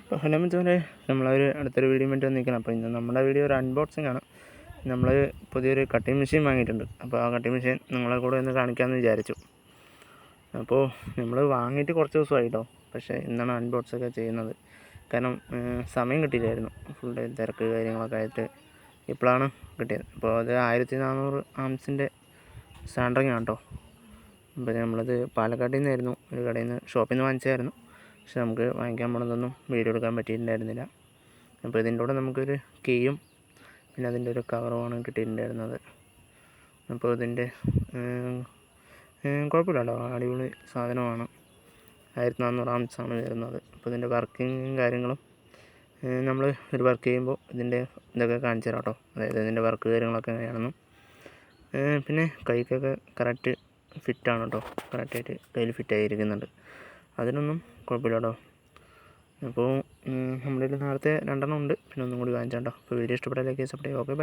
അപ്പോൾ ഹലോ മച്ചാനെ, നമ്മളൊരു അടുത്തൊരു വീഡിയോ വേണ്ടി വന്നിരിക്കണം. അപ്പോൾ ഇന്ന് നമ്മുടെ വീഡിയോ ഒരു അൺബോക്സിംഗ് ആണ്. നമ്മൾ പുതിയൊരു കട്ടിങ് മെഷീൻ വാങ്ങിയിട്ടുണ്ട്. അപ്പോൾ ആ കട്ടിങ് മെഷീൻ നിങ്ങളെ കൂടെ ഒന്ന് കാണിക്കാമെന്ന് വിചാരിച്ചു. അപ്പോൾ നമ്മൾ വാങ്ങിയിട്ട് കുറച്ച് ദിവസമായിട്ടോ, പക്ഷേ ഇന്നാണ് അൺബോക്സൊക്കെ ചെയ്യുന്നത്. കാരണം സമയം കിട്ടിയില്ലായിരുന്നു, ഫുൾ ഡേ തിരക്ക് കാര്യങ്ങളൊക്കെ ആയിട്ട് ഇപ്പോഴാണ് കിട്ടിയത്. അപ്പോൾ അത് 1400 ആംസിൻ്റെ സാൻഡറിങ് ആണ് കേട്ടോ. അപ്പോൾ നമ്മളത് പാലക്കാട്ടിൽ നിന്നായിരുന്നു, ഒരു കടയിൽ നിന്ന് ഷോപ്പിൽ നിന്ന് വാങ്ങിച്ചായിരുന്നു. പക്ഷെ നമുക്ക് വാങ്ങിക്കാൻ പോണതൊന്നും വീഡിയോ എടുക്കാൻ പറ്റിയിട്ടുണ്ടായിരുന്നില്ല. അപ്പോൾ ഇതിൻ്റെ കൂടെ നമുക്കൊരു കീയും പിന്നെ അതിൻ്റെ ഒരു കവറുമാണ് കിട്ടിയിട്ടുണ്ടായിരുന്നത്. അപ്പോൾ ഇതിൻ്റെ കുഴപ്പമില്ല കേട്ടോ, അടിപൊളി സാധനമാണ്. 1400 ആംസാണ് വരുന്നത്. അപ്പോൾ ഇതിൻ്റെ വർക്കിങ്ങും കാര്യങ്ങളും നമ്മൾ ഒരു വർക്ക് ചെയ്യുമ്പോൾ ഇതിൻ്റെ ഇതൊക്കെ കാണിച്ചു തരാം കേട്ടോ. അതായത് ഇതിൻ്റെ വർക്ക് കാര്യങ്ങളൊക്കെ എങ്ങനെയാണെന്നും പിന്നെ കൈക്കൊക്കെ കറക്റ്റ് ഫിറ്റാണ് കേട്ടോ, കറക്റ്റായിട്ട് കയ്യിൽ ഫിറ്റായിരിക്കുന്നുണ്ട്. അതിനൊന്നും കുഴപ്പമില്ല കേട്ടോ. അപ്പോൾ നമ്മുടെ നേരത്തെ 2 ഉണ്ട്, പിന്നെ ഒന്നും കൂടി വാങ്ങിച്ചാൽ കേട്ടോ. അപ്പോൾ വീഡിയോ ഇഷ്ടപ്പെട്ടാൽ ലൈക്ക് സപ്പോർട്ട് ചെയ്യുക. Okay, by.